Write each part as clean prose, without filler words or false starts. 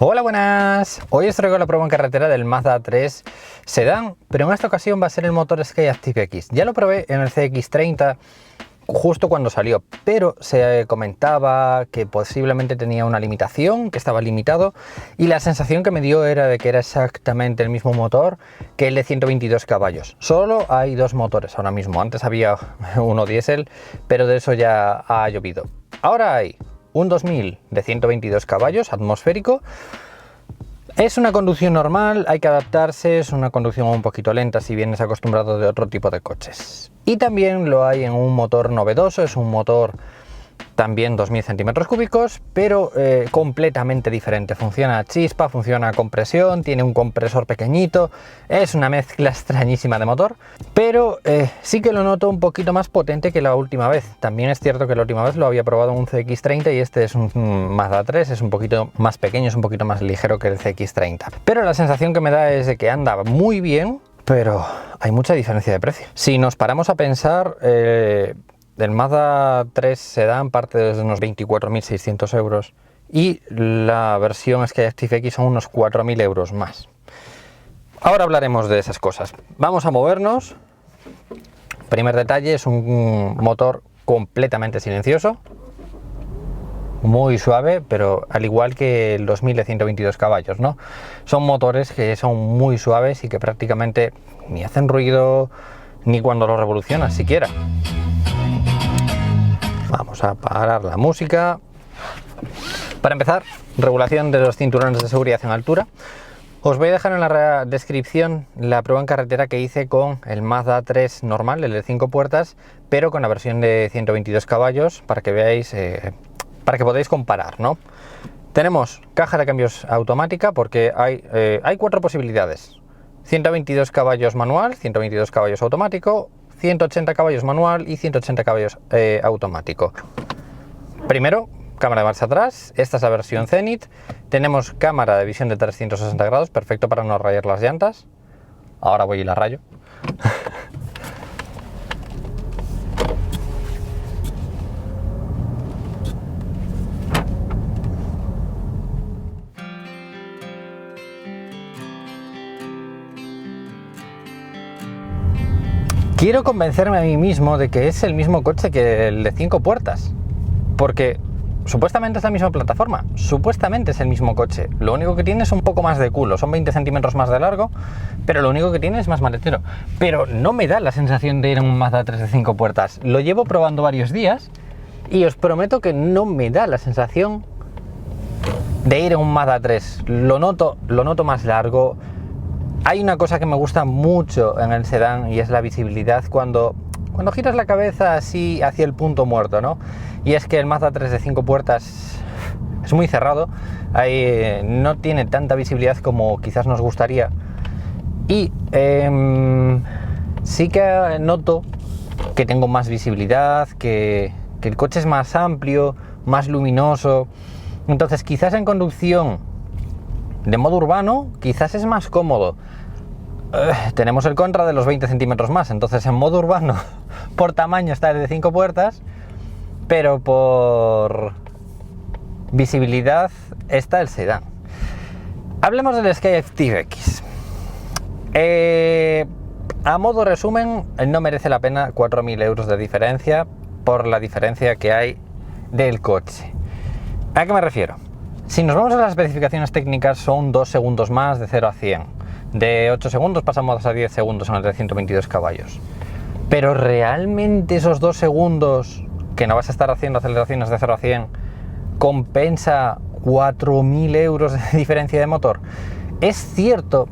Hola, buenas. Hoy os traigo la prueba en carretera del Mazda 3 Sedán, pero en esta ocasión va a ser el motor Skyactiv X. Ya lo probé en el CX-30 justo cuando salió, pero se comentaba que posiblemente tenía una limitación, que estaba limitado, y la sensación que me dio era de que era exactamente el mismo motor que el de 122 caballos. Solo hay dos motores ahora mismo. Antes había uno diésel, pero de eso ya ha llovido. Ahora hay un 2000 de 122 caballos atmosférico. Es una conducción normal, hay que adaptarse, es una conducción un poquito lenta si vienes acostumbrado de otro tipo de coches. Y también lo hay en un motor novedoso, es un motor también 2000 centímetros cúbicos, pero completamente diferente. Funciona a chispa, funciona a compresión, tiene un compresor pequeñito, es una mezcla extrañísima de motor, pero sí que lo noto un poquito más potente que la última vez. También es cierto que la última vez lo había probado en un CX-30 y este es un Mazda 3, es un poquito más pequeño, es un poquito más ligero que el CX-30. Pero la sensación que me da es de que anda muy bien, pero hay mucha diferencia de precio. Si nos paramos a pensar, el Mazda 3 Sedán parte desde unos 24.600 euros y la versión Skyactiv X son unos 4.000 euros más. Ahora hablaremos de esas cosas. Vamos a movernos. Primer detalle, es un motor completamente silencioso, muy suave, pero al igual que el 2000 de 122 caballos, ¿no? Son motores que son muy suaves y que prácticamente ni hacen ruido ni cuando los revolucionas siquiera. Vamos a parar la música. Para empezar, regulación de los cinturones de seguridad en altura. Os voy a dejar en la descripción la prueba en carretera que hice con el Mazda 3 normal, el de 5 puertas, pero con la versión de 122 caballos, para que veáis, para que podáis comparar, ¿no? Tenemos caja de cambios automática porque hay 4 posibilidades. 122 caballos manual, 122 caballos automático, 180 caballos manual y 180 caballos automático. Primero, cámara de marcha atrás. Esta es la versión Zenith. Tenemos cámara de visión de 360 grados, perfecto para no rayar las llantas. Ahora voy y la rayo. Quiero convencerme a mí mismo de que es el mismo coche que el de 5 puertas, porque supuestamente es la misma plataforma, supuestamente es el mismo coche. Lo único que tiene es un poco más de culo, son 20 centímetros más de largo, pero lo único que tiene es más maletero. Pero no me da la sensación de ir en un Mazda 3 de 5 puertas. Lo llevo probando varios días y os prometo que no me da la sensación de ir en un Mazda 3. Lo noto más largo. Hay una cosa que me gusta mucho en el sedán y es la visibilidad cuando giras la cabeza así hacia el punto muerto, ¿no? Y es que el Mazda 3 de 5 puertas es muy cerrado, no tiene tanta visibilidad como quizás nos gustaría. Y sí que noto que tengo más visibilidad, que el coche es más amplio, más luminoso. Entonces quizás en conducción de modo urbano, quizás es más cómodo. Tenemos el contra de los 20 centímetros más, entonces en modo urbano, por tamaño está el de 5 puertas, pero por visibilidad está el sedán. Hablemos del Skyactiv X. A modo resumen, no merece la pena 4.000 euros de diferencia por la diferencia que hay del coche. ¿A qué me refiero? Si nos vamos a las especificaciones técnicas, son 2 segundos más de 0 a 100. De 8 segundos pasamos a 10 segundos en el de 122 caballos. Pero realmente esos 2 segundos que no vas a estar haciendo aceleraciones de 0 a 100 compensa 4.000 euros de diferencia de motor. Es cierto,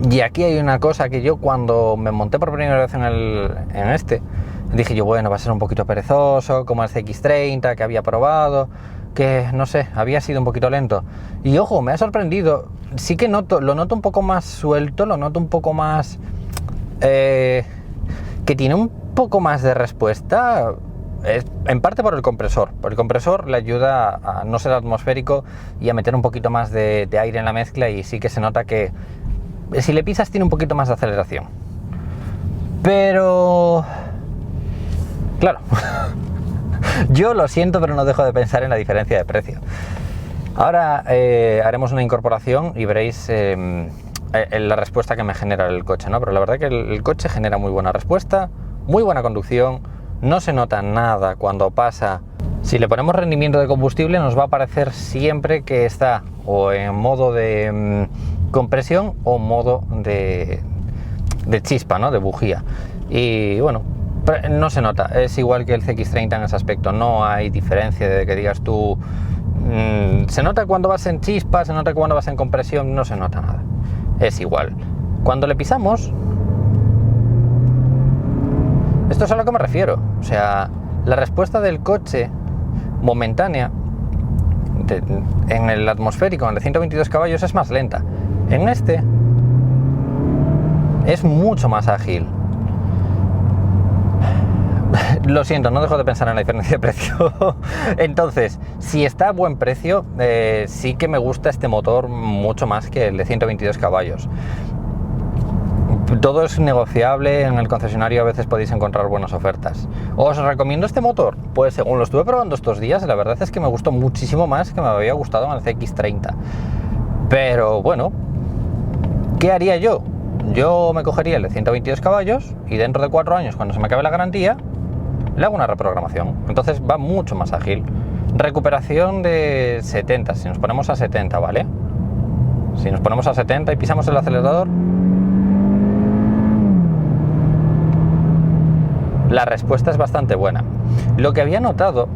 y aquí hay una cosa que yo cuando me monté por primera vez en este, dije yo, bueno, va a ser un poquito perezoso, como el CX-30 que había probado, que no sé, había sido un poquito lento. Y ojo, me ha sorprendido. Sí que lo noto un poco más suelto, lo noto un poco más que tiene un poco más de respuesta, en parte por el compresor. El compresor le ayuda a no ser atmosférico y a meter un poquito más de aire en la mezcla, y sí que se nota que si le pisas tiene un poquito más de aceleración. Pero claro, yo lo siento, pero no dejo de pensar en la diferencia de precio. Ahora haremos una incorporación y veréis la respuesta que me genera el coche, ¿no? Pero la verdad que el coche genera muy buena respuesta, muy buena conducción, no se nota nada cuando pasa. Si le ponemos rendimiento de combustible nos va a aparecer siempre que está o en modo de compresión o modo de chispa, ¿no? De bujía. Y bueno, no se nota, es igual que el CX-30 en ese aspecto, no hay diferencia de que digas tú se nota cuando vas en chispa, se nota cuando vas en compresión, no se nota nada, es igual. Cuando le pisamos, esto es a lo que me refiero, o sea, la respuesta del coche momentánea en el atmosférico, en el de 122 caballos, es más lenta. En este es mucho más ágil. Lo siento, no dejo de pensar en la diferencia de precio. Entonces, si está a buen precio, sí que me gusta este motor mucho más que el de 122 caballos. Todo es negociable, en el concesionario a veces podéis encontrar buenas ofertas. ¿Os recomiendo este motor? Pues según lo estuve probando estos días, la verdad es que me gustó muchísimo más que me había gustado en el CX-30. Pero bueno, ¿qué haría yo? Yo me cogería el de 122 caballos y dentro de 4 años, cuando se me acabe la garantía, le hago una reprogramación. Entonces va mucho más ágil. Recuperación de 70, si nos ponemos a 70, ¿vale? Si nos ponemos a 70 y pisamos el acelerador, la respuesta es bastante buena. Lo que había notado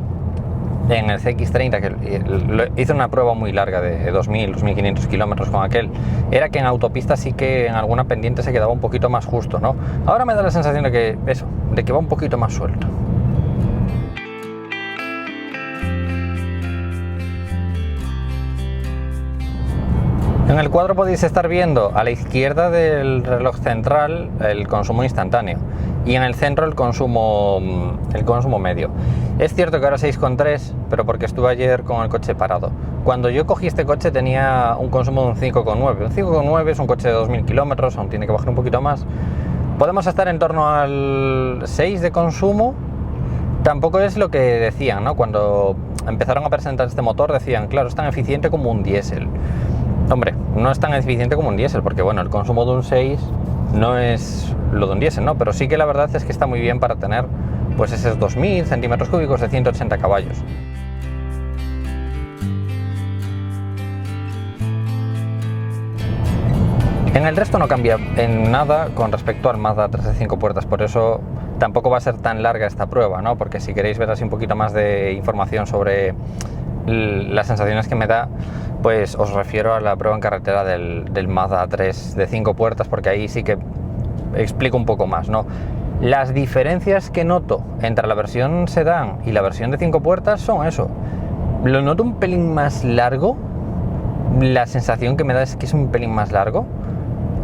en el CX-30, que hice una prueba muy larga de 2000, 2500 kilómetros con aquel, era que en autopista sí que en alguna pendiente se quedaba un poquito más justo, ¿no? Ahora me da la sensación de que va un poquito más suelto. En el cuadro podéis estar viendo a la izquierda del reloj central el consumo instantáneo y en el centro el consumo medio. Es cierto que ahora 6,3, pero porque estuve ayer con el coche parado. Cuando yo cogí este coche tenía un consumo de un 5,9. Un 5,9 es un coche de 2000 kilómetros, aún tiene que bajar un poquito más. Podemos estar en torno al 6 de consumo. Tampoco es lo que decían, ¿no? Cuando empezaron a presentar este motor decían, claro, es tan eficiente como un diésel. Hombre, no es tan eficiente como un diésel, porque bueno, el consumo de un 6 no es lo de un diésel, ¿no? Pero sí que la verdad es que está muy bien para tener pues esos 2000 centímetros cúbicos de 180 caballos. En el resto no cambia en nada con respecto al Mazda 3 de 5 puertas, por eso tampoco va a ser tan larga esta prueba, ¿no? Porque si queréis ver así un poquito más de información sobre las sensaciones que me da, pues os refiero a la prueba en carretera del Mazda 3 de 5 puertas, porque ahí sí que explico un poco más, ¿no? Las diferencias que noto entre la versión sedán y la versión de 5 puertas son eso. Lo noto un pelín más largo, la sensación que me da es que es un pelín más largo.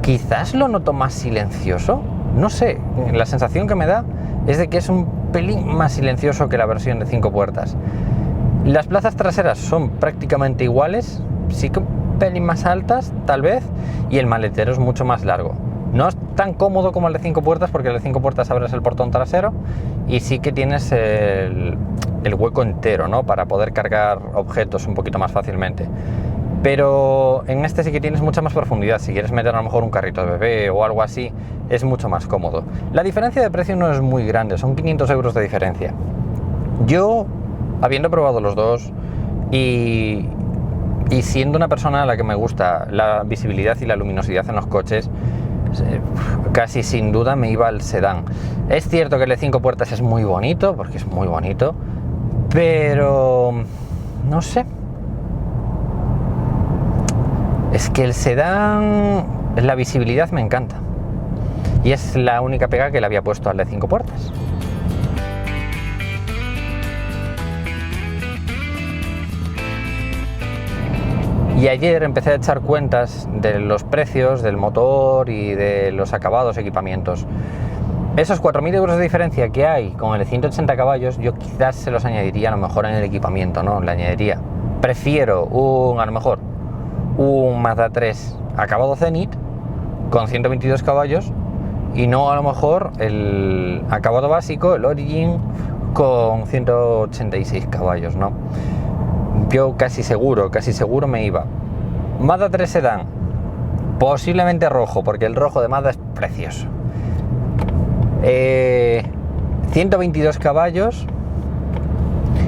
Quizás lo noto más silencioso, no sé, la sensación que me da es de que es un pelín más silencioso que la versión de 5 puertas. Las plazas traseras son prácticamente iguales, sí que un pelín más altas tal vez, y el maletero es mucho más largo. No es tan cómodo como el de 5 puertas, porque el de 5 puertas abres el portón trasero y sí que tienes el hueco entero, ¿no? Para poder cargar objetos un poquito más fácilmente. Pero en este sí que tienes mucha más profundidad. Si quieres meter a lo mejor un carrito de bebé o algo así, es mucho más cómodo. La diferencia de precio no es muy grande, son 500 euros de diferencia. Yo, habiendo probado los dos y siendo una persona a la que me gusta la visibilidad y la luminosidad en los coches, casi sin duda me iba al sedán. Es cierto que el de 5 puertas es muy bonito, porque es muy bonito, pero no sé. Es que el sedán, la visibilidad me encanta. Y es la única pega que le había puesto al de 5 puertas. Y ayer empecé a echar cuentas de los precios del motor y de los acabados equipamientos. Esos 4.000 euros de diferencia que hay con el de 180 caballos, yo quizás se los añadiría a lo mejor en el equipamiento, ¿no? Le añadiría. Prefiero a lo mejor un Mazda 3 acabado Zenith con 122 caballos y no a lo mejor el acabado básico, el Origin, con 186 caballos, ¿no? yo casi seguro me iba. Mazda 3 Sedán, posiblemente rojo, porque el rojo de Mazda es precioso. 122 caballos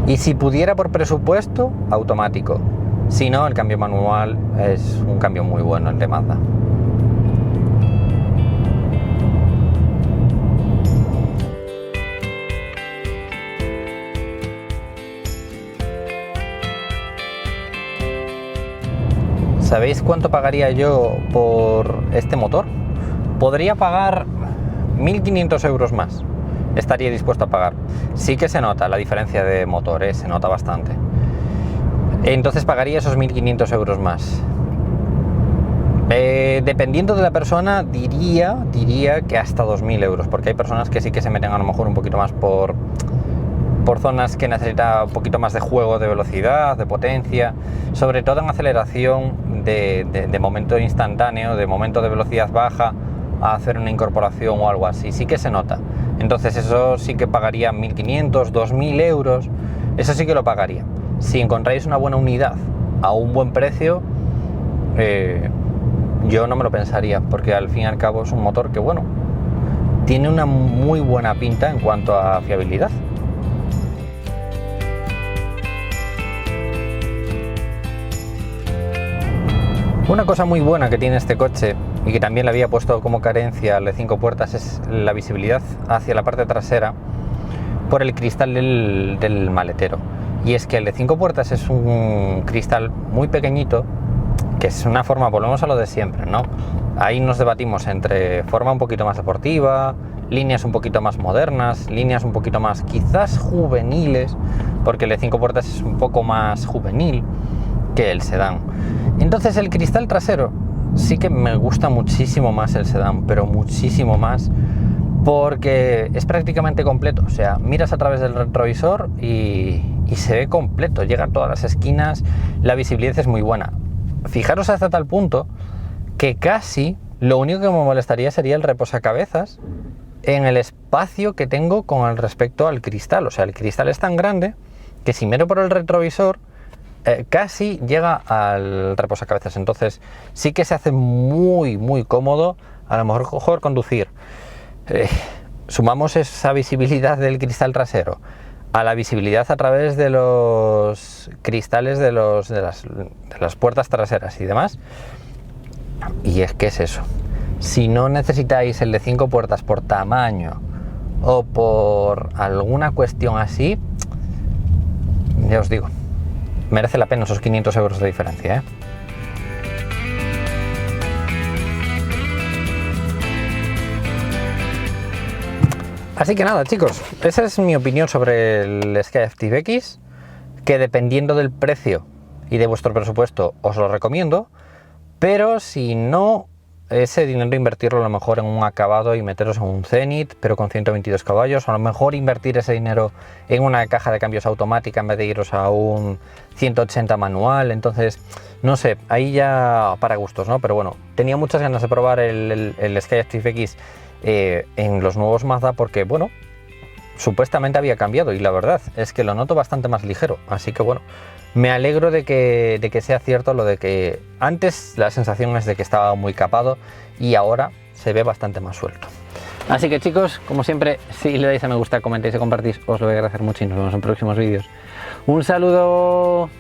y si pudiera por presupuesto, automático. Si no, el cambio manual es un cambio muy bueno el de Mazda. ¿Sabéis cuánto pagaría yo por este motor? Podría pagar 1.500 euros más. Estaría dispuesto a pagar. Sí que se nota la diferencia de motor, se nota bastante. Entonces pagaría esos 1.500 euros más. Dependiendo de la persona, diría que hasta 2.000 euros, porque hay personas que sí que se meten a lo mejor un poquito más por zonas que necesita un poquito más de juego de velocidad, de potencia, sobre todo en aceleración de momento instantáneo, de momento de velocidad baja, a hacer una incorporación o algo así, sí que se nota. Entonces eso sí que pagaría 1.500, 2.000 euros, eso sí que lo pagaría. Si encontráis una buena unidad a un buen precio, yo no me lo pensaría, porque al fin y al cabo es un motor que, bueno, tiene una muy buena pinta en cuanto a fiabilidad. Una cosa muy buena que tiene este coche, y que también le había puesto como carencia al de 5 puertas, es la visibilidad hacia la parte trasera por el cristal del maletero. Y es que el de 5 puertas es un cristal muy pequeñito, que es una forma, volvemos a lo de siempre, ¿no? Ahí nos debatimos entre forma un poquito más deportiva, líneas un poquito más modernas, líneas un poquito más quizás juveniles, porque el de 5 puertas es un poco más juvenil que el sedán. Entonces el cristal trasero sí que me gusta muchísimo más el sedán, pero muchísimo más, porque es prácticamente completo. O sea, miras a través del retrovisor y se ve completo, llega a todas las esquinas, la visibilidad es muy buena. Fijaros hasta tal punto que casi lo único que me molestaría sería el reposacabezas en el espacio que tengo con respecto al cristal. O sea, el cristal es tan grande que si miro por el retrovisor casi llega al reposacabezas. Entonces sí que se hace muy cómodo a lo mejor conducir. Sumamos esa visibilidad del cristal trasero a la visibilidad a través de los cristales de las puertas traseras y demás, y es que es eso. Si no necesitáis el de 5 puertas por tamaño o por alguna cuestión así, ya os digo, merece la pena esos 500 euros de diferencia, ¿eh? Así que nada, chicos, esa es mi opinión sobre el Sky ActiveX, que dependiendo del precio y de vuestro presupuesto os lo recomiendo, pero si no, ese dinero invertirlo a lo mejor en un acabado y meteros en un Zenith, pero con 122 caballos, o a lo mejor invertir ese dinero en una caja de cambios automática en vez de iros a un 180 manual. Entonces, no sé, ahí ya para gustos, ¿no? Pero bueno, tenía muchas ganas de probar el Sky ActiveX en los nuevos Mazda, porque bueno, supuestamente había cambiado y la verdad es que lo noto bastante más ligero. Así que bueno, me alegro de que sea cierto lo de que antes la sensación es de que estaba muy capado y ahora se ve bastante más suelto. Así que chicos, como siempre, si le dais a me gusta, comentáis y compartís, os lo voy a agradecer mucho y nos vemos en próximos vídeos. ¡Un saludo!